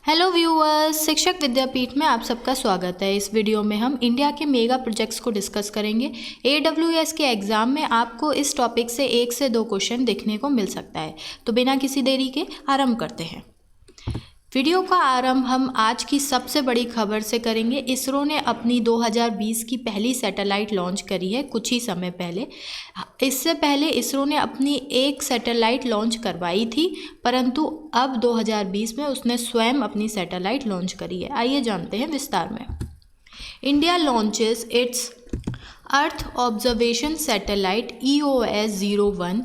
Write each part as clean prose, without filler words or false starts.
Hello viewers, शिक्षक विद्यापीठ में आप सबका स्वागत है। इस वीडियो में हम इंडिया के मेगा प्रोजेक्ट्स को डिस्कस करेंगे। AWS के एग्ज़ाम में आपको इस टॉपिक से 1 से 2 क्वेश्चन देखने को मिल सकता है। तो बिना किसी देरी के आरंभ करते हैं। वीडियो का आरंभ हम आज की सबसे बड़ी खबर से करेंगे। इसरो ने अपनी 2020 की पहली सैटेलाइट लॉन्च करी है कुछ ही समय पहले। इससे पहले इसरो ने अपनी एक सैटेलाइट लॉन्च करवाई थी, परंतु अब 2020 में उसने स्वयं अपनी सैटेलाइट लॉन्च करी है। आइए जानते हैं विस्तार में। India launches it's earth observation satellite EOS-01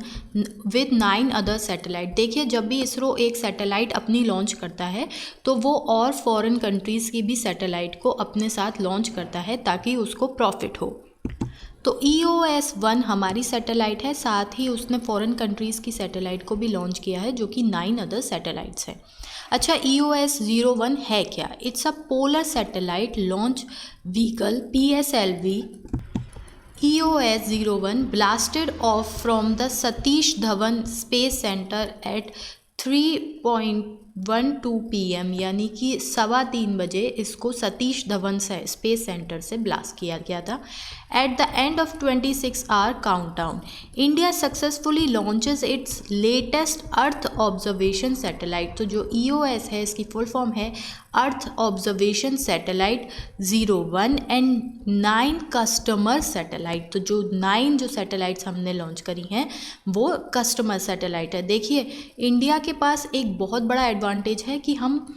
with 9 other satellite. देखिए, जब भी इसरो एक सैटेलाइट अपनी लॉन्च करता है तो वो और फॉरेन कंट्रीज़ की भी सैटेलाइट को अपने साथ लॉन्च करता है ताकि उसको प्रॉफिट हो। तो EOS-1 हमारी सैटेलाइट है, साथ ही उसने फॉरेन कंट्रीज़ की सैटेलाइट को भी लॉन्च किया है जो कि 9 अदर सैटेलाइट्स हैं। अच्छा, EOS-01 है क्या? It's a polar satellite launch vehicle PSLV। EOS-01 blasted off from the Satish Dhawan Space Center at 3:12 PM, यानी कि 3:15 बजे इसको सतीश धवन स्पेस सेंटर से ब्लास्ट किया गया था। At the end of 26 hour countdown, India successfully launches its latest earth observation satellite. तो जो EOS है इसकी फुल फॉर्म है earth observation satellite 01 and 9 customer satellite. तो जो 9 जो सैटेलाइट्स हमने लॉन्च करी हैं वो कस्टमर सैटेलाइट है। देखिए, इंडिया के पास एक बहुत बड़ा एडवांटेज है कि हम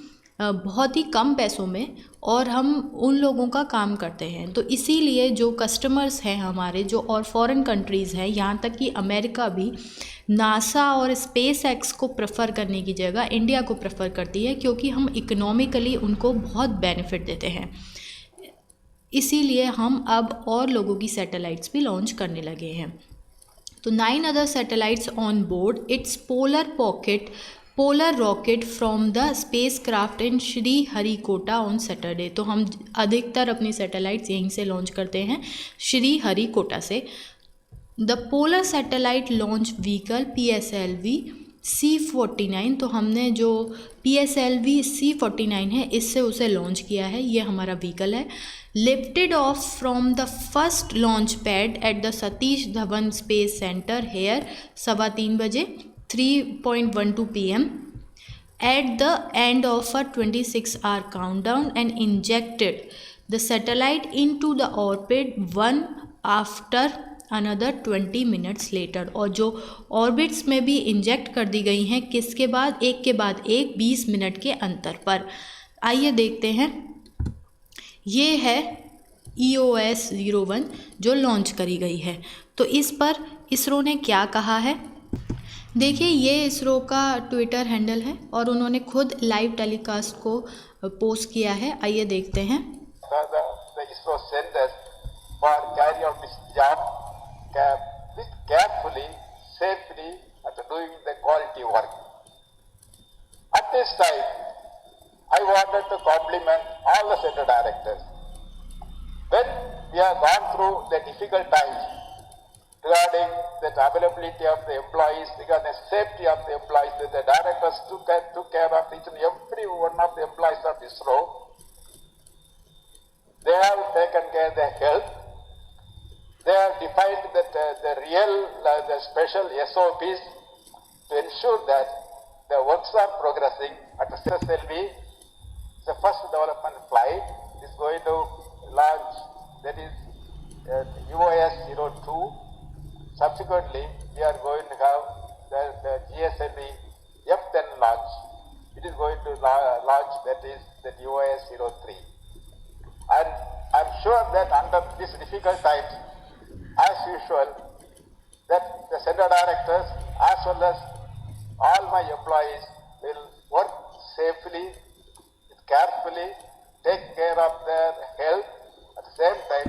बहुत ही कम पैसों में और हम उन लोगों का काम करते हैं। तो इसीलिए जो कस्टमर्स हैं हमारे, जो और फॉरेन कंट्रीज़ हैं, यहाँ तक कि अमेरिका भी नासा और स्पेस एक्स को प्रेफर करने की जगह इंडिया को प्रेफर करती है, क्योंकि हम इकोनॉमिकली उनको बहुत बेनिफिट देते हैं। इसीलिए हम अब और लोगों की सैटेलाइट्स भी लॉन्च करने लगे हैं। तो 9 other satellites on board it's polar rocket from the space craft in Shri Harikota on Saturday. तो हम अधिकतर अपनी सैटेलाइट्स यहीं से लॉन्च करते हैं, श्री हरिकोटा से। The polar satellite launch vehicle PSLV C49। तो हमने जो PSLV C49 है इससे उसे लॉन्च किया है, ये हमारा व्हीकल है। Lifted off from the first launch pad at the Satish Dhawan space centre here 3:15 बजे 3:12 PM at the end of a 26-hour countdown and injected the satellite into the orbit one after another 20 minutes later। और जो orbits में भी inject कर दी गई हैं किसके बाद एक 20 मिनट के अंतर पर। आइए देखते हैं, ये है EOS-01 जो लॉन्च करी गई है। तो इस पर इसरो ने क्या कहा है, देखिए, ये इसरो का ट्विटर हैंडल है और उन्होंने खुद लाइव टेलीकास्ट को पोस्ट किया है। आइए देखते हैं। ISRO sent us for carry out this job with carefully, safely, and doing the quality work. At this time, I wanted to compliment all the center directors. When we have gone through the difficult times regarding the availability of the employees, regarding the safety of the employees, the directors took care of each and every one of the employees of ISRO. They have taken care of their health. They have defined the real, the special SOPs to ensure that the works are progressing. At the CSLV, the first development flight is going to launch, that is EOS-02. Subsequently, we are going to have the GSLV F-10 launch. It is going to launch, that is the EOS-03. And I'm sure that under these difficult times, as usual, that the center directors as well as all my employees will work safely, carefully, take care of their health at the same time.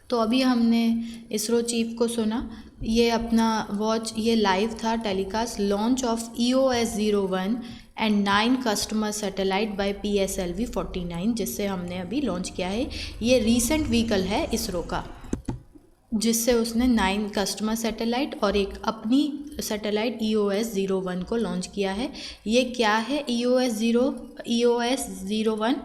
तो अभी हमने ISRO chief को सुना, ये अपना watch, ये live था telecast, launch of EOS-01 and 9 customer satellite by PSLV 49, जिससे हमने अभी लॉन्च किया है। ये रीसेंट व्हीकल है इसरो का, जिससे उसने 9 कस्टमर सैटेलाइट और एक अपनी सैटेलाइट EOS-01 को लॉन्च किया है। ये क्या है EOS-01?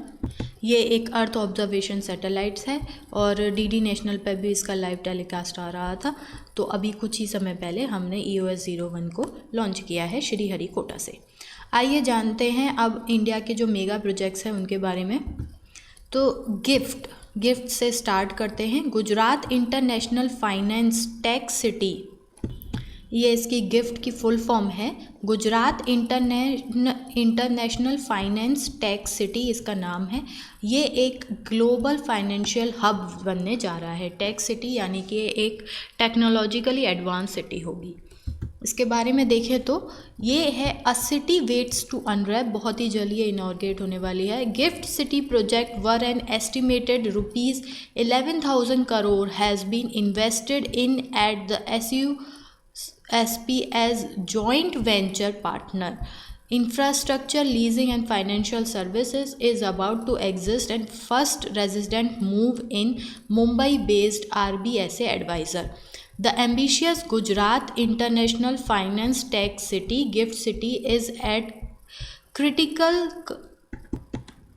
ये एक अर्थ ऑब्जर्वेशन सैटेलाइट्स है और DD नेशनल पर भी इसका लाइव टेलीकास्ट आ रहा था। तो अभी कुछ ही समय पहले हमने EOS-01 को लॉन्च किया है श्रीहरिकोटा से। आइए जानते हैं अब इंडिया के जो मेगा प्रोजेक्ट्स हैं उनके बारे में। तो गिफ्ट से स्टार्ट करते हैं। Gujarat international finance tech city, ये इसकी गिफ्ट की फुल फॉर्म है। Gujarat international finance tech city इसका नाम है। ये एक ग्लोबल फाइनेंशियल हब बनने जा रहा है। टेक सिटी यानी कि एक टेक्नोलॉजिकली एडवांस सिटी होगी। इसके बारे में देखें तो ये है a city waits to unwrap, बहुत ही जल्द ये इनॉर्गेट होने वाली है। Gift city project where an estimated ₹11,000 crore has been invested in at the SP as joint venture partner. Infrastructure leasing and financial services is about to exist and first resident move in Mumbai-based RBSA advisor. The ambitious Gujarat International Finance Tech City, GIFT City, is at critical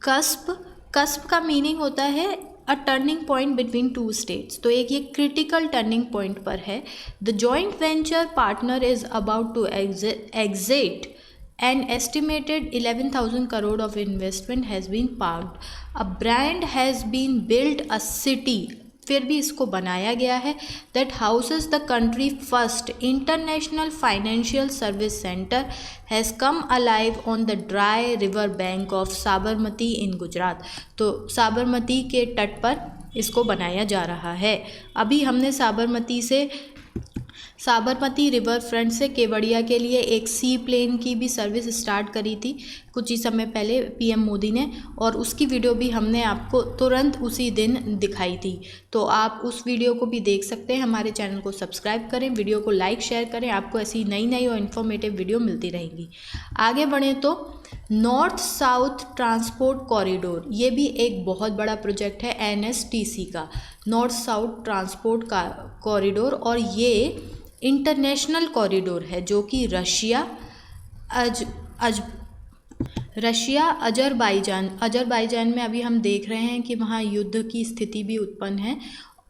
cusp. Cusp का meaning होता है a turning point between two states. तो एक ये critical turning point पर है। The joint venture partner is about to exit an estimated 11,000 crore of investment has been parked. A brand has been build a city, फिर भी इसको बनाया गया है, that houses the country first international financial service centre has come alive on the dry river bank of Sabarmati इन गुजरात। तो साबरमती के तट पर इसको बनाया जा रहा है। अभी हमने साबरमती रिवर फ्रंट से केवड़िया के लिए एक सी प्लेन की भी सर्विस स्टार्ट करी थी कुछ ही समय पहले PM मोदी ने, और उसकी वीडियो भी हमने आपको तुरंत उसी दिन दिखाई थी। तो आप उस वीडियो को भी देख सकते हैं। हमारे चैनल को सब्सक्राइब करें, वीडियो को लाइक शेयर करें, आपको ऐसी नई और इन्फॉर्मेटिव वीडियो मिलती रहेंगी। आगे बढ़ें तो नॉर्थ साउथ ट्रांसपोर्ट कॉरिडोर, ये भी एक बहुत बड़ा प्रोजेक्ट है NSTC का, नॉर्थ साउथ ट्रांसपोर्ट का कॉरिडोर। और ये इंटरनेशनल कॉरिडोर है जो कि अजरबैजान में अभी हम देख रहे हैं कि वहाँ युद्ध की स्थिति भी उत्पन्न है,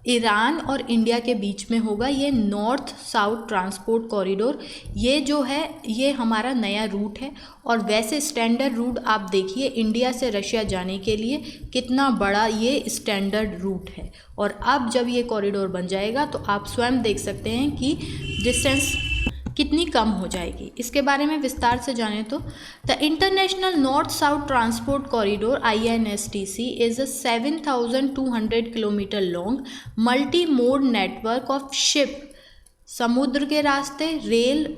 ईरान और इंडिया के बीच में होगा ये नॉर्थ साउथ ट्रांसपोर्ट कॉरिडोर। ये जो है ये हमारा नया रूट है, और वैसे स्टैंडर्ड रूट आप देखिए इंडिया से रशिया जाने के लिए कितना बड़ा ये स्टैंडर्ड रूट है। और अब जब ये कॉरिडोर बन जाएगा तो आप स्वयं देख सकते हैं कि डिस्टेंस कितनी कम हो जाएगी। इसके बारे में विस्तार से जानें तो the international north south transport corridor INSTC is a 7,200 kilometre long multi mode network of ship, समुद्र के रास्ते,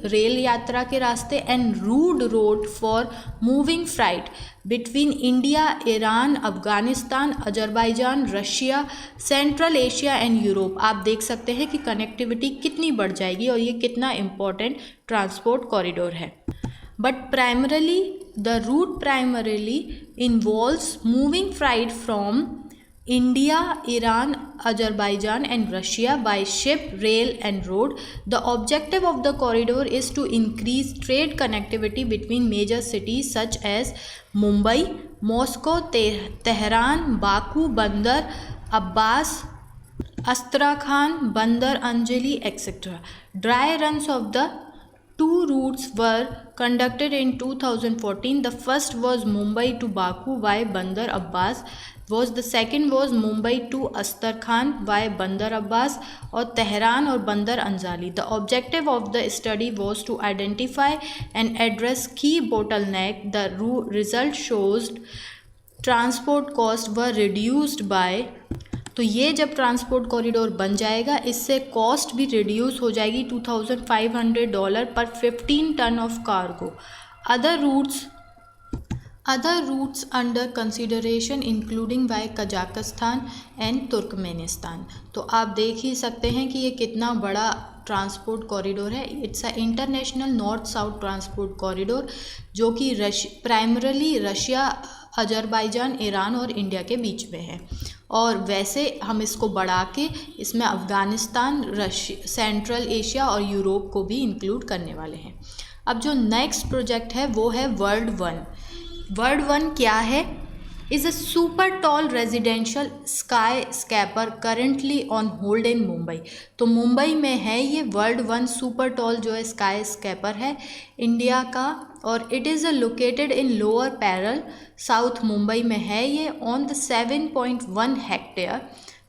रेल यात्रा के रास्ते and road for moving freight between India, Iran, Afghanistan, Azerbaijan, Russia, Central Asia and Europe. आप देख सकते हैं कि कनेक्टिविटी कितनी बढ़ जाएगी और ये कितना इम्पोर्टेंट ट्रांसपोर्ट कॉरिडोर है। But primarily the route involves moving freight from India, Iran, Azerbaijan and Russia by ship, rail and road. The objective of the corridor is to increase trade connectivity between major cities such as Mumbai, Moscow, Tehran, Baku, Bandar Abbas, Astrakhan, Bandar Anjali, etc. Dry runs of the two routes were conducted in 2014. The first was Mumbai to Baku via Bandar Abbas. The second was Mumbai to Astrakhan via Bandar Abbas और Tehran और Bandar Anjali. The objective of the study was to identify and address key bottleneck. The result shows transport costs were reduced by, तो ये जब transport corridor बन जाएगा इससे cost भी reduce हो जाएगी $2,500 पर 15 ton of cargo. Other routes under consideration including by Kazakhstan and Turkmenistan. तो आप देख ही सकते हैं कि ये कितना बड़ा ट्रांसपोर्ट कॉरिडोर है। It's a international north south transport corridor जो कि प्राइमरली रशिया, अजरबैजान, ईरान और इंडिया के बीच में है। और वैसे हम इसको बढ़ा के इसमें अफ़गानिस्तान, रशिया, सेंट्रल एशिया और यूरोप को भी इंक्लूड करने वाले हैं। अब जो नेक्स्ट प्रोजेक्ट है वो है वर्ल्ड वन। वर्ल्ड वन क्या है? Is a super tall residential skyscraper currently on hold in Mumbai. तो मुंबई में है ये वर्ल्ड वन सुपर टॉल जो है स्काई स्कैपर है इंडिया का, और it is located in lower Parel, south Mumbai में है ये, on the 7.1 hectare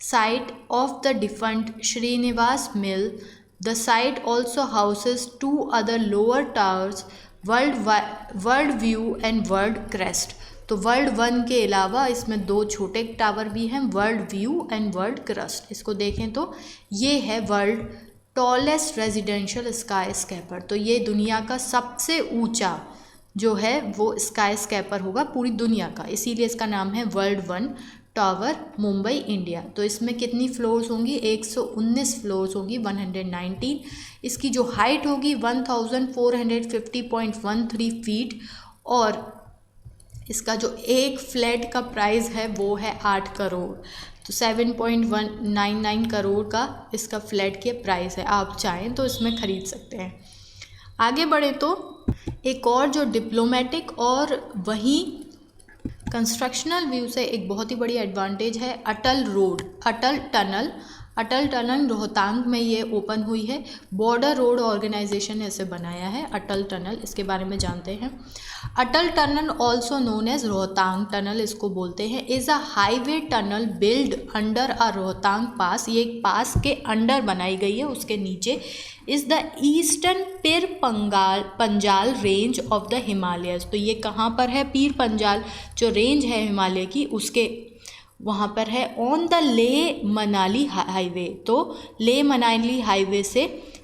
site of the defunct Shrinivas mill. The site also houses 2 other lower towers, World View and World Crest। तो world one के अलावा इसमें 2 छोटे टावर भी हैं, world view and world crust. इसको देखें तो ये है world tallest residential sky scraper. तो ये दुनिया का सबसे ऊंचा जो है वो स्काई स्कैपर होगा पूरी दुनिया का, इसीलिए इसका नाम है world one tower, Mumbai, India. तो इसमें कितनी फ्लोर्स होंगी? 119 फ्लोर्स होंगी, 119। इसकी जो हाइट होगी 1450.13 फीट, और इसका जो एक फ्लैट का प्राइस है वो है 8 करोड़। तो 7.199 करोड़ का इसका फ्लैट के प्राइस है। आप चाहें तो इसमें ख़रीद सकते हैं। आगे बढ़े तो एक और जो डिप्लोमेटिक और वहीं कंस्ट्रक्शनल व्यू से एक बहुत ही बड़ी एडवांटेज है अटल टनल रोहतांग में ये ओपन हुई है। बॉर्डर रोड ऑर्गेनाइजेशन ने इसे बनाया है अटल टनल, इसके बारे में जानते हैं। Atal tunnel also known as Rohtang tunnel इसको बोलते हैं, is a highway tunnel build under a Rohtang pass. ये एक पास के अंडर बनाई गई है, उसके नीचे is the eastern Pir Panjal range of the Himalayas. तो ये कहाँ पर है? पीर पंजाल जो रेंज है हिमालय की उसके वहाँ पर है, ऑन द ले मनाली हाईवे। तो ले मनाली हाईवे से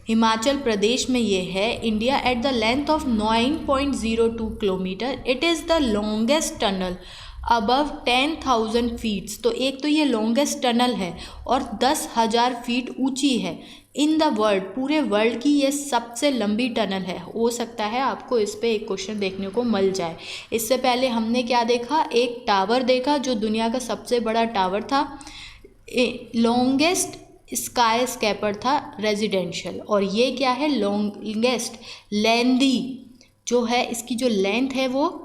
हिमाचल प्रदेश में ये है। India at the length of 9.02 kilometre. It is the longest tunnel above 10,000 feets. तो एक तो ये लॉन्गेस्ट टनल है और 10,000 फीट ऊंची है। इन द वर्ल्ड, पूरे वर्ल्ड की ये सबसे लंबी टनल है। हो सकता है आपको इस पे एक क्वेश्चन देखने को मिल जाए। इससे पहले हमने क्या देखा? एक टावर देखा जो दुनिया का सबसे बड़ा टावर था, लॉन्गेस्ट स्काई स्कैपर था रेजिडेंशियल। और ये क्या है? लॉन्गेस्ट लेंदी जो है, इसकी जो लेंथ है वो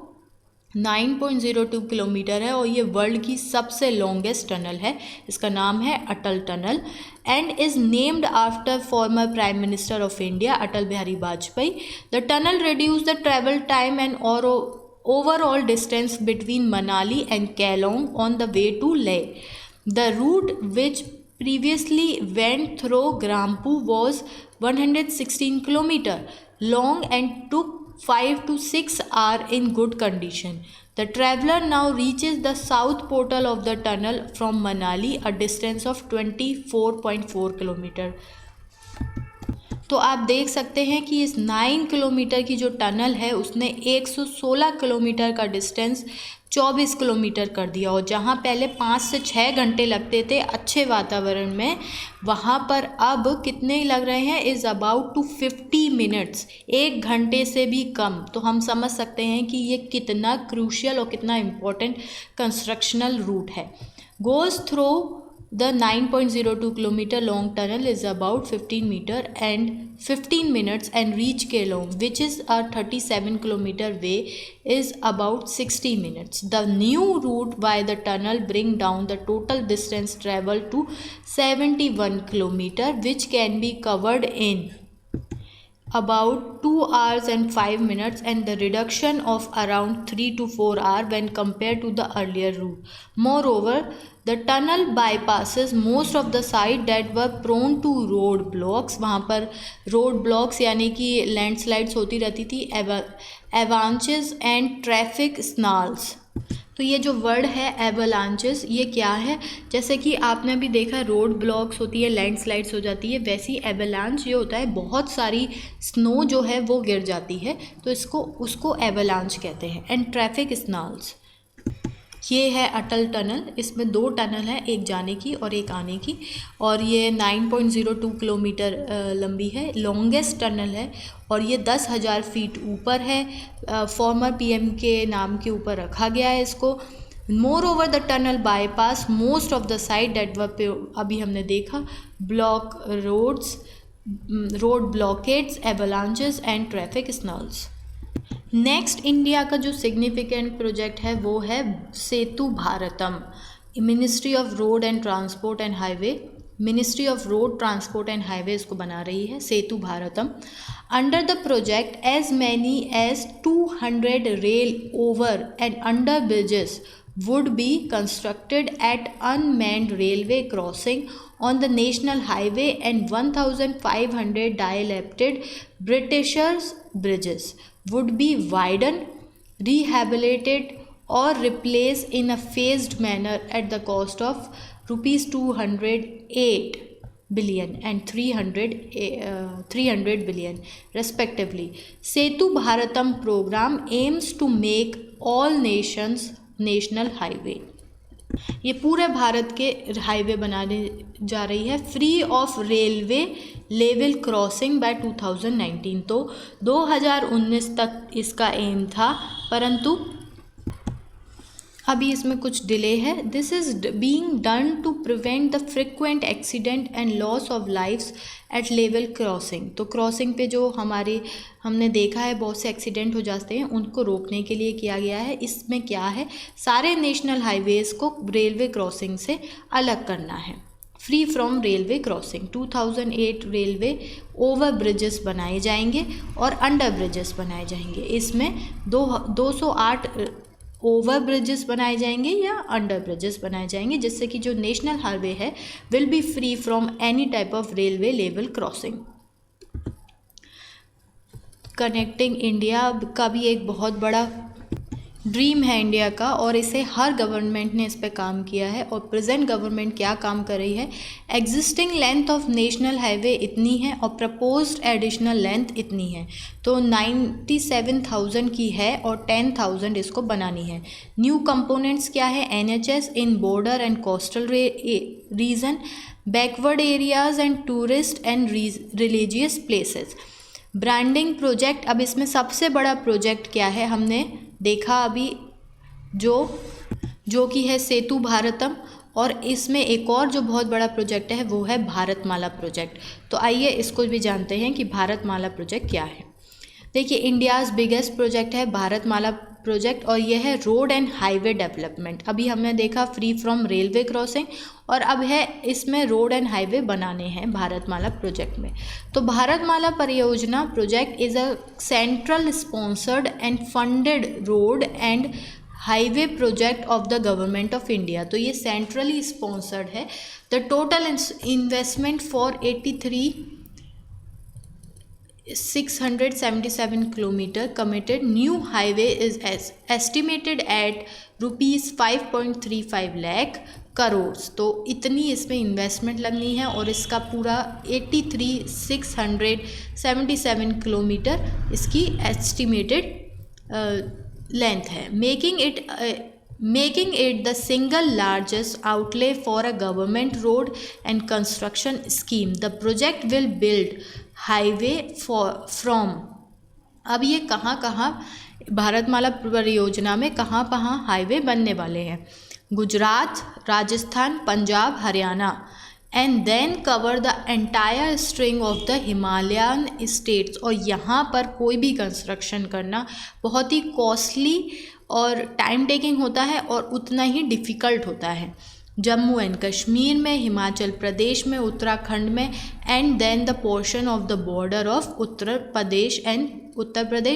9.02 किलोमीटर है और ये वर्ल्ड की सबसे लॉन्गेस्ट टनल है। इसका नाम है Atal tunnel and is named after former prime minister of India Atal Bihari Vajpayee. The tunnel reduce the travel time and और overall distance between Manali and Keelong on the way to Leh. The route which previously went through Grampu was 116 km long and took 5 to 6 hours in good condition. The traveler now reaches the south portal of the tunnel from Manali, a distance of 24.4 km. तो आप देख सकते हैं कि इस 9 kilometre की जो tunnel है उसने 116 किलोमीटर का डिस्टेंस 24 किलोमीटर कर दिया। और जहां पहले 5 से 6 घंटे लगते थे अच्छे वातावरण में, वहां पर अब कितने लग रहे हैं? इज़ अबाउट टू 50 मिनट्स, 1 घंटे से भी कम। तो हम समझ सकते हैं कि ये कितना क्रूशियल और कितना इम्पोर्टेंट कंस्ट्रक्शनल रूट है। Goes through The 9.02 kilometer long tunnel is about 15 minutes and reach Keelong, which is a 37 kilometer way, is about 60 minutes. The new route by the tunnel bring down the total distance traveled to 71 kilometer, which can be covered in about 2 hours and 5 minutes, and the reduction of around 3 to 4 hours when compared to the earlier route. Moreover, the tunnel bypasses most of the sites that were prone to road blocks. वहाँ पर road blocks यानी कि landslides होती रहती थी, avalanches and traffic snarls. तो ये जो वर्ड है एवलांचेस, ये क्या है? जैसे कि आपने भी देखा रोड ब्लॉक्स होती है, लैंडस्लाइड्स हो जाती है, वैसी एवलांच ये होता है बहुत सारी स्नो जो है वो गिर जाती है, तो उसको एवलांच कहते हैं। एंड ट्रैफिक स्नॉल्स, ये है अटल टनल। इसमें 2 टनल हैं, एक जाने की और एक आने की, और ये 9.02 किलोमीटर लंबी है, लॉन्गेस्ट टनल है और ये 10,000 फीट ऊपर है। फॉर्मर पीएम के नाम के ऊपर रखा गया है इसको। Moreover the tunnel bypass most of the site that अभी हमने देखा block road blockades avalanches and traffic snarls. Next India का जो सिग्निफिकेंट प्रोजेक्ट है वो है Setu Bharatam. Ministry of road and transport and highway, ministry of road transport and highway इसको बना रही है Setu Bharatam. Under the project as many as 200 rail over and under bridges would be constructed at unmanned railway crossing on the national highway and 1,500 dilapidated Britishers bridges would be widened, rehabilitated or replaced in a phased manner at the cost of rupees 208 billion and 300 billion respectively. Setu Bharatam program aims to make all nations national highway, ये पूरे भारत के highway बनाने जा रही है free of railway level crossing by 2019। तो 2019 तक इसका एम था, परंतु अभी इसमें कुछ डिले है। This is being done to prevent the frequent accident and loss of lifes at level crossing. तो क्रॉसिंग पे जो हमने देखा है बहुत से एक्सीडेंट हो जाते हैं, उनको रोकने के लिए किया गया है। इसमें क्या है, सारे नेशनल हाईवेज़ को रेलवे क्रॉसिंग से अलग करना है, free from railway crossing. 2008 railway over bridges बनाए जाएंगे और अंडर ब्रिजेस बनाए जाएंगे। इसमें 208 ओवर ब्रिजेस बनाए जाएंगे या अंडर ब्रिजेस बनाए जाएंगे, जिससे कि जो नेशनल हाईवे है will be free from any type of railway level crossing. Connecting India का भी एक बहुत बड़ा ड्रीम है इंडिया का, और इसे हर गवर्नमेंट ने इस पे काम किया है। और प्रेजेंट गवर्नमेंट क्या काम कर रही है, existing length of national highway इतनी है और प्रपोज्ड एडिशनल लेंथ इतनी है, तो 97,000 की है और 10,000 इसको बनानी है। न्यू कंपोनेंट्स क्या है, NHS in border and coastal region, backward areas and tourist and religious places. Branding project, अब इसमें सबसे बड़ा प्रोजेक्ट क्या है हमने देखा अभी, जो कि है सेतु भारतम, और इसमें एक और जो बहुत बड़ा प्रोजेक्ट है वो है भारतमाला प्रोजेक्ट। तो आइए इसको भी जानते हैं कि भारतमाला प्रोजेक्ट क्या है। देखिए, इंडियाज़ बिगेस्ट प्रोजेक्ट है भारतमाला प्रोजेक्ट, और यह है रोड एंड हाईवे डेवलपमेंट। अभी हमने देखा फ्री फ्रॉम रेलवे क्रॉसिंग, और अब है इसमें रोड एंड हाईवे बनाने हैं भारतमाला प्रोजेक्ट में। तो भारतमाला परियोजना project is a central sponsored and funded road and highway project of the government of India. तो ये सेंट्रली स्पॉन्सर्ड है। The total investment for 677 kilometre committed new highway is estimated at ₹5.35 lakh crore. तो इतनी इसमें इन्वेस्टमेंट लगनी है, और इसका पूरा 677 किलोमीटर इसकी एस्टिमेटेड लेंथ है, making it the single largest outlay for a government road and construction scheme. The project will build highway from, अब ये कहाँ भारतमाला परियोजना में कहाँ हाईवे बनने वाले हैं, Gujarat, Rajasthan, Punjab, Haryana, and then cover the entire string of the Himalayan states. और यहाँ पर कोई भी कंस्ट्रक्शन करना बहुत ही कॉस्टली और टाइम टेकिंग होता है और उतना ही डिफ़िकल्ट होता है। जम्मू एंड कश्मीर में, हिमाचल प्रदेश में, उत्तराखंड में, and then the portion of the border of Uttar Pradesh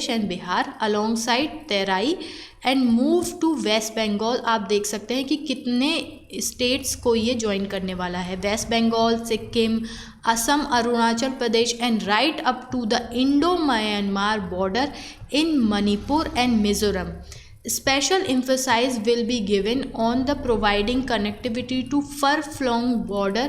and Bihar along side Terai and move to West Bengal. आप देख सकते हैं कि कितने स्टेट्स को ये ज्वाइन करने वाला है, West Bengal, Sikkim, Assam, Arunachal Pradesh, and right up to the Indo Myanmar border in Manipur and Mizoram. Special emphasis will be given on the providing connectivity to far-flung border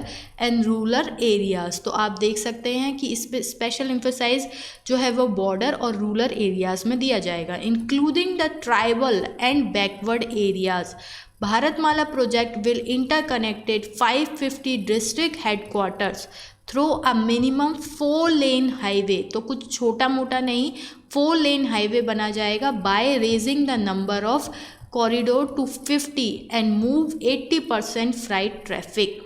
and rural areas। तो आप देख सकते हैं कि इस पर स्पेशल एम्फेसाइज जो है वो बॉर्डर और रूरल एरियाज़ में दिया जाएगा, including the tribal and backward areas. Bharatmala project will interconnected 550 district headquarters through a minimum 4 lane highway. तो कुछ छोटा मोटा नहीं, 4 लेन हाईवे बना जाएगा by raising the number of corridor to 50 and move 80% freight traffic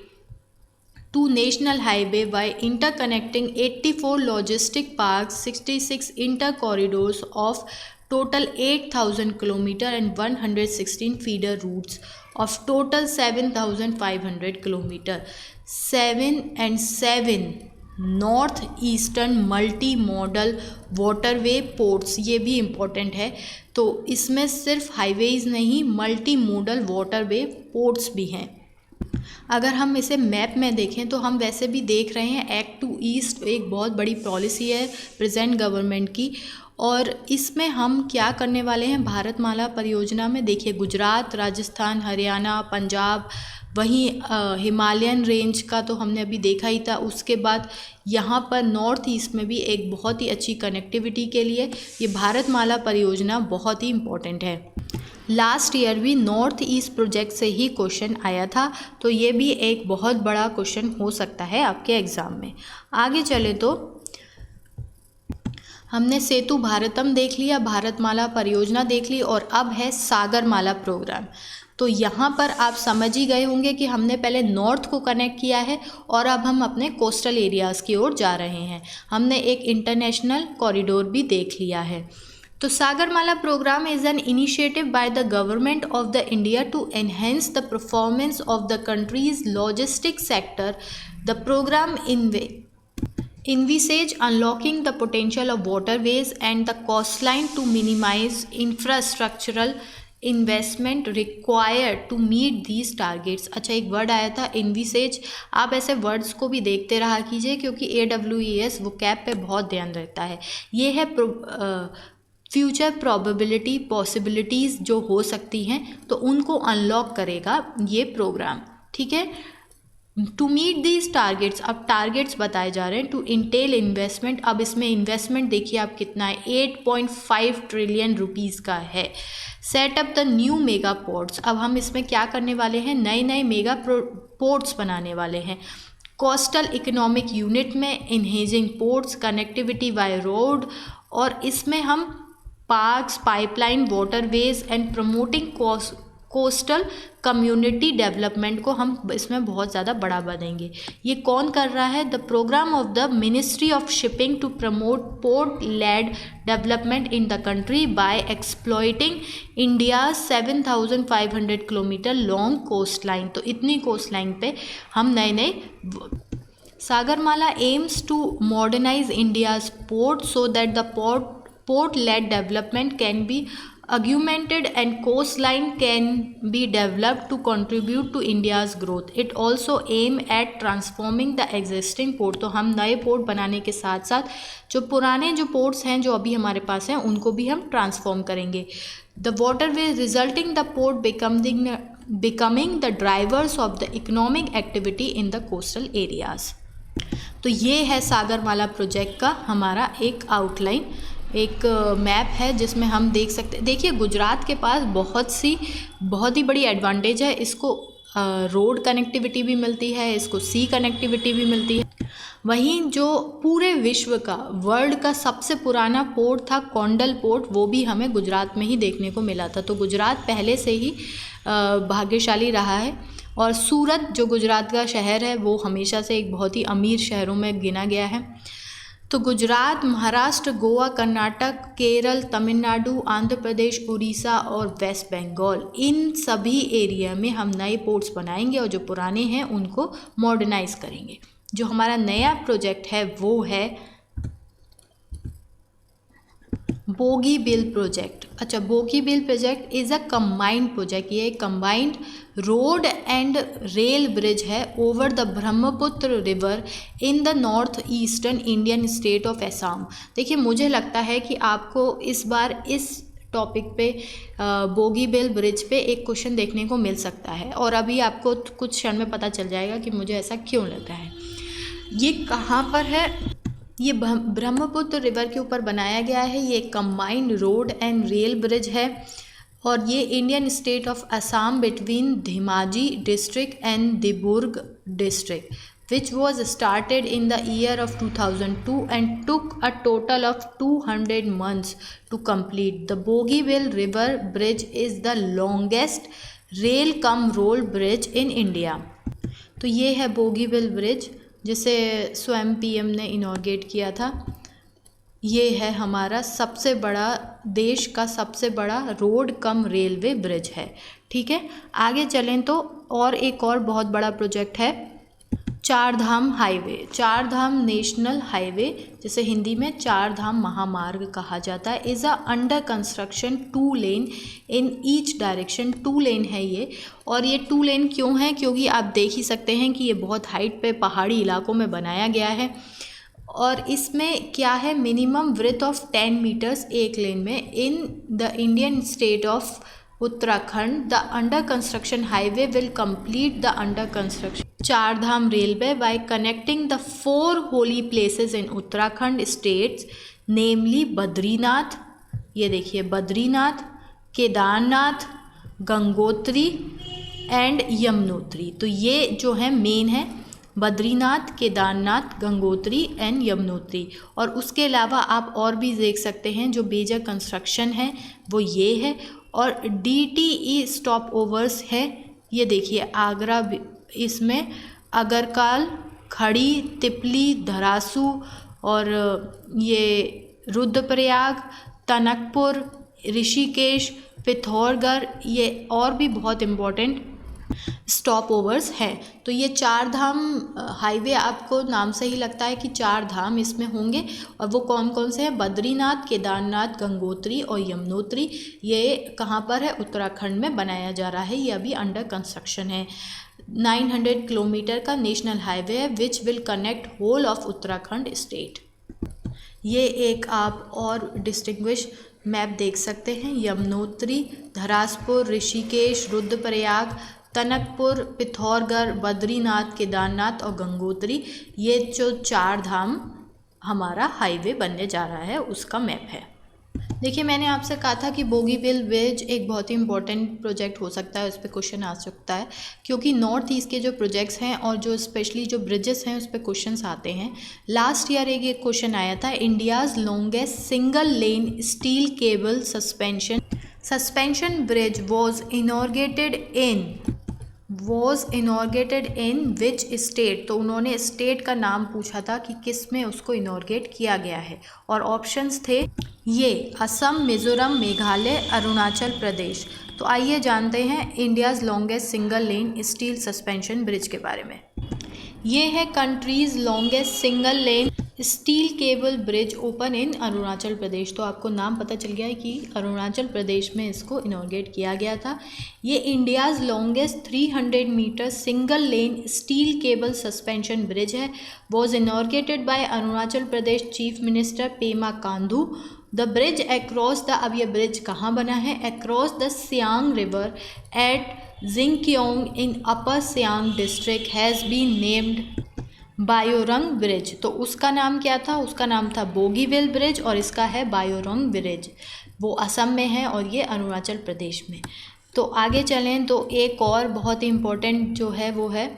to national highway by interconnecting 84 logistic parks, 66 inter-corridors of total 8,000 km and 116 feeder routes of total 7,500 km. 7 and 7 north eastern multi modal waterway ports, ये भी important है। तो इसमें सिर्फ highways नहीं, multi modal waterway ports भी हैं। अगर हम इसे मैप में देखें तो हम वैसे भी देख रहे हैं एक्ट टू ईस्ट एक बहुत बड़ी पॉलिसी है प्रेजेंट गवर्नमेंट की, और इसमें हम क्या करने वाले हैं भारतमाला परियोजना में। देखिए गुजरात, राजस्थान, हरियाणा, पंजाब, वहीं हिमालयन रेंज का तो हमने अभी देखा ही था। उसके बाद यहाँ पर नॉर्थ ईस्ट में भी एक बहुत ही अच्छी कनेक्टिविटी के लिए ये भारतमाला परियोजना बहुत ही इम्पोर्टेंट है। लास्ट ईयर भी नॉर्थ ईस्ट प्रोजेक्ट से ही क्वेश्चन आया था, तो ये भी एक बहुत बड़ा क्वेश्चन हो सकता है आपके एग्ज़ाम में। आगे चले तो हमने सेतु भारतम देख लिया, भारतमाला परियोजना देख ली, और अब है सागरमाला प्रोग्राम। तो यहाँ पर आप समझ ही गए होंगे कि हमने पहले नॉर्थ को कनेक्ट किया है और अब हम अपने कोस्टल एरियाज़ की ओर जा रहे हैं। हमने एक इंटरनेशनल कॉरिडोर भी देख लिया है। तो Sagarmala programme is an initiative by the government of the India to enhance the performance of the country's logistic sector. The programme envisage unlocking the potential of waterways and the coastline to minimize infrastructural investment required to meet these targets. अच्छा, एक word आया था इन्विसेज, आप ऐसे words को भी देखते रहा कीजिए क्योंकि AWES वो कैप पे बहुत ध्यान रहता है। ये है फ्यूचर प्रोबेबिलिटी, पॉसिबिलिटीज़ जो हो सकती हैं तो उनको अनलॉक करेगा ये प्रोग्राम, ठीक है। टू मीट दीज टारगेट्स, अब टारगेट्स बताए जा रहे हैं। टू इंटेल इन्वेस्टमेंट, अब इसमें इन्वेस्टमेंट देखिए आप कितना है, 8.5 ट्रिलियन रुपीज़ का है। Set up the new mega ports, अब हम इसमें क्या करने वाले हैं, नए नए मेगा पोर्ट्स बनाने वाले हैं। कोस्टल इकोनॉमिक यूनिट में इन्हेजिंग पोर्ट्स, कनेक्टिविटी बाय रोड, और इसमें हम parks, pipeline, waterways and promoting coastal community development को हम इसमें बहुत ज़्यादा बढ़ावा देंगे। ये कौन कर रहा है, the programme of the ministry of shipping to promote port led development in the country by exploiting India 7,500 kilometre long coast line. तो इतनी कोस्ट लाइन पे हम नए नए Sagarmala aims to modernise India's port so that the port led development can be augmented and coastline can be developed to contribute to India's growth. It also aim at transforming the existing port. तो हम नए port बनाने के साथ साथ जो पुराने जो पोर्ट्स हैं जो अभी हमारे पास हैं उनको भी हम ट्रांसफॉर्म करेंगे। The waterways resulting the port becoming the drivers of the economic activity in the coastal areas. तो ये है सागरमाला प्रोजेक्ट का हमारा एक आउटलाइन, एक मैप है जिसमें हम देख सकते हैं। देखिए गुजरात के पास बहुत ही बड़ी एडवांटेज है, इसको रोड कनेक्टिविटी भी मिलती है, इसको सी कनेक्टिविटी भी मिलती है। वहीं जो पूरे विश्व का वर्ल्ड का सबसे पुराना पोर्ट था कोंडल पोर्ट, वो भी हमें गुजरात में ही देखने को मिला था। तो गुजरात पहले से ही भाग्यशाली रहा है। और सूरत जो गुजरात का शहर है वो हमेशा से एक बहुत ही अमीर शहरों में गिना गया है। तो गुजरात, महाराष्ट्र, गोवा, कर्नाटक, केरल, तमिलनाडु, आंध्र प्रदेश, उड़ीसा और वेस्ट बंगाल, इन सभी एरिया में हम नए पोर्ट्स बनाएंगे और जो पुराने हैं उनको मॉडर्नाइज करेंगे। जो हमारा नया प्रोजेक्ट है वो है बोगीबिल प्रोजेक्ट। अच्छा, Bogibeel project is a combined project, ये combined road and rail bridge है over the Brahmaputra river in the north eastern Indian state of Assam. देखिए मुझे लगता है कि आपको इस बार इस टॉपिक पे बोगीबिल ब्रिज पे एक क्वेश्चन देखने को मिल सकता है, और अभी आपको कुछ क्षण में पता चल जाएगा कि मुझे ऐसा क्यों लगा है। ये कहाँ पर है, ये ब्रह्मपुत्र रिवर के ऊपर बनाया गया है। ये combined road and rail bridge है और ये Indian state of Assam between Dhemaji district and Dibrugarh district which was started in the year of 2002 and took a total of 200 months to complete. The Bogeyville River Bridge is the longest rail cum roll bridge in India. तो ये है Bogibeel bridge जिसे स्वयं PM ने इनॉर्गेट किया था। ये है हमारा सबसे बड़ा, देश का सबसे बड़ा रोड कम रेलवे ब्रिज है। ठीक है, आगे चलें तो और एक और बहुत बड़ा प्रोजेक्ट है चार धाम हाईवे। चार धाम नेशनल हाईवे, जिसे हिंदी में चार धाम महामार्ग कहा जाता है, is a under construction 2 lane in each direction. 2 लेन है ये, और ये 2 लेन क्यों है? क्योंकि आप देख ही सकते हैं कि ये बहुत हाइट पे पहाड़ी इलाकों में बनाया गया है, और इसमें क्या है, मिनिमम विड्थ ऑफ 10 मीटर्स एक लेन में। In the Indian state of Uttarakhand the under construction highway will complete the under construction Char Dham railway by connecting the 4 holy places in Uttarakhand states, namely Badrinath, ये देखिए बद्रीनाथ, केदारनाथ, गंगोत्री एंड यमुनोत्री। तो ये जो है मेन है, बद्रीनाथ, केदारनाथ, गंगोत्री एंड यमुनोत्री। और उसके अलावा आप और भी देख सकते हैं जो मेजर कंस्ट्रक्शन है वो ये है। और DTE स्टॉप ओवर्स है, ये देखिए आगरा, इसमें अगरकाल, खड़ी, तिपली, धरासू और ये रुद्रप्रयाग, टनकपुर, ऋषिकेश, पिथौरगढ़, ये और भी बहुत इम्पोर्टेंट स्टॉप ओवर्स हैं। तो ये चार धाम हाईवे, आपको नाम से ही लगता है कि चार धाम इसमें होंगे, और वो कौन कौन से हैं? बद्रीनाथ, केदारनाथ, गंगोत्री और यमुनोत्री। ये कहाँ पर है? उत्तराखंड में बनाया जा रहा है, ये अभी अंडर कंस्ट्रक्शन है। 900 किलोमीटर का नेशनल हाईवे है which will connect whole of Uttarakhand state. ये एक आप और डिस्टिंग्विश मैप देख सकते हैं, यमुनोत्री, धरासपुर, ऋषिकेश, रुद्रप्रयाग, टनकपुर, पिथौरगढ़, बद्रीनाथ, केदारनाथ और गंगोत्री, ये जो चार धाम हमारा हाईवे बनने जा रहा है उसका मैप है। देखिए, मैंने आपसे कहा था कि बोगीविल ब्रिज एक बहुत ही इंपॉर्टेंट प्रोजेक्ट हो सकता है, उस पर क्वेश्चन आ सकता है, क्योंकि नॉर्थ ईस्ट के जो प्रोजेक्ट्स हैं और जो स्पेशली जो ब्रिजेस हैं उस पर क्वेश्चंस आते हैं। लास्ट ईयर एक क्वेश्चन आया था, India's longest single lane steel cable suspension bridge was inaugurated in which state. तो उन्होंने स्टेट का नाम पूछा था कि किस में उसको इनॉर्गेट किया गया है, और ऑप्शंस थे ये असम, मिजोरम, मेघालय, अरुणाचल प्रदेश। तो आइए जानते हैं India's longest single lane steel suspension bridge के बारे में। ये है country's longest single lane steel cable bridge open in Arunachal Pradesh. तो आपको नाम पता चल गया है कि अरुणाचल प्रदेश में इसको इनॉर्गेट किया गया था। ये India's longest 300 metre single lane steel cable suspension bridge है। Was inaugurated by Arunachal Pradesh chief minister Pema Khandu. The bridge across the, अब ये ब्रिज कहाँ बना है? Across the Siang river at Jingkyong in upper Siang district has been named Byorung bridge. तो उसका नाम क्या था? उसका नाम था बोगीविल ब्रिज, और इसका है बायोरंग ब्रिज। वो असम में है और ये अरुणाचल प्रदेश में। तो आगे चलें तो एक और बहुत ही इम्पोर्टेंट जो है वो है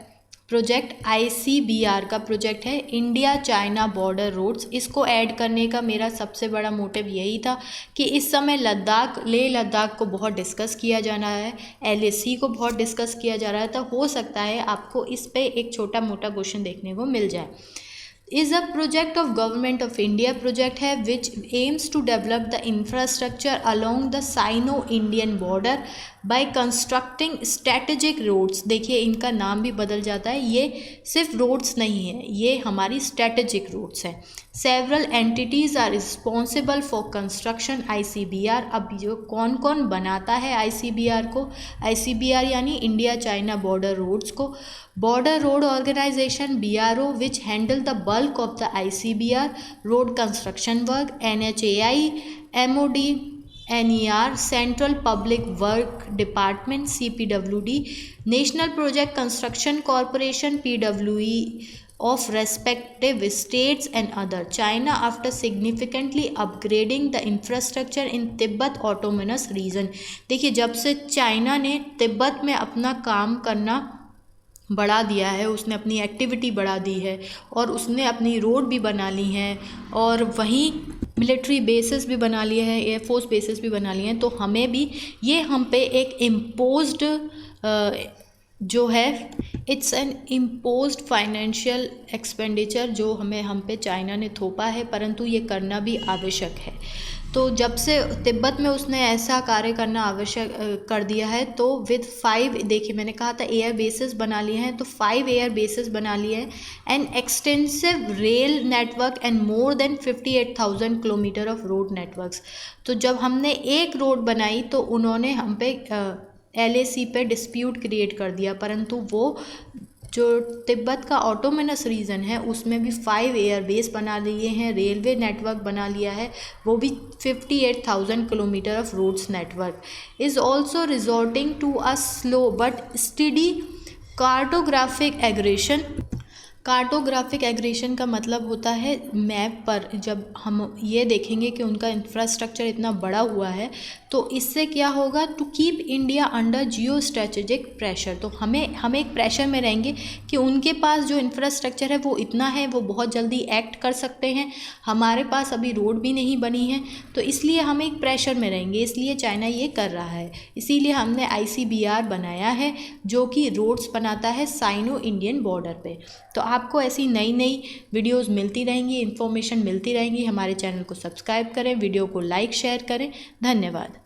प्रोजेक्ट ICBR का प्रोजेक्ट है, इंडिया चाइना बॉर्डर रोड्स। इसको ऐड करने का मेरा सबसे बड़ा मोटिव यही था कि इस समय लेह लद्दाख को बहुत डिस्कस किया जाना है, LAC को बहुत डिस्कस किया जा रहा है, तो हो सकता है आपको इस पे एक छोटा मोटा क्वेश्चन देखने को मिल जाए। is a project of Government of India project है which aims to develop the infrastructure along the Sino-Indian border by constructing strategic roads। देखिए इनका नाम भी बदल जाता है, ये सिर्फ रोड्स नहीं है, ये हमारी स्ट्रेटेजिक रोड्स हैं। Several entities are responsible for construction ICBR। अब जो कौन कौन बनाता है ICBR को? ICBR यानी इंडिया चाइना बॉर्डर रोड्स को। Border road organisation BRO which handle the bulk of the ICBR road construction work. NHAI, MOD, NER, central public work department CPWD, national project construction corporation PWE of respective states and other. China after significantly upgrading the infrastructure in Tibet autonomous region। देखिए जब से China ने तिब्बत में अपना काम करना बढ़ा दिया है, उसने अपनी एक्टिविटी बढ़ा दी है और उसने अपनी रोड भी बना ली हैं और वहीं मिलिट्री बेसिस भी बना लिए हैं, एयरफोर्स बेसिस भी बना लिए हैं। तो हमें भी ये हम पे एक इम्पोज्ड जो है it's an imposed financial expenditure जो हम पे चाइना ने थोपा है, परंतु ये करना भी आवश्यक है। तो जब से तिब्बत में उसने ऐसा कार्य करना आवश्यक कर दिया है, तो विद 5 देखिए मैंने कहा था एयर बेसिस बना लिए हैं, तो 5 एयर बेसिस बना लिए हैं, an extensive rail network and more than 58,000 kilometre of road networks. तो जब हमने एक रोड बनाई तो उन्होंने हम पे LAC पे डिस्प्यूट क्रिएट कर दिया, परंतु वो जो तिब्बत का ऑटोनोमस रीजन है उसमें भी 5 एयर बेस बना लिए हैं, रेलवे नेटवर्क बना लिया है, वो भी 58,000 kilometre of roads network is also resorting to a slow but study cartographic aggression. Cartographic aggression का मतलब होता है मैप पर जब हम ये देखेंगे कि उनका इंफ्रास्ट्रक्चर इतना बड़ा हुआ है तो इससे क्या होगा, to keep India under geo strategic pressure. तो हम एक प्रेशर में रहेंगे कि उनके पास जो इंफ्रास्ट्रक्चर है वो इतना है, वो बहुत जल्दी एक्ट कर सकते हैं, हमारे पास अभी रोड भी नहीं बनी है, तो इसलिए हम एक प्रेशर में रहेंगे, इसलिए चाइना ये कर रहा है। इसीलिए हमने ICBR बनाया है जो कि रोड्स बनाता है साइनो इंडियन बॉर्डर पे। तो आपको ऐसी नई नई वीडियोस मिलती रहेंगी, इन्फॉर्मेशन मिलती रहेंगी। हमारे चैनल को सब्सक्राइब करें, वीडियो को लाइक शेयर करें। धन्यवाद।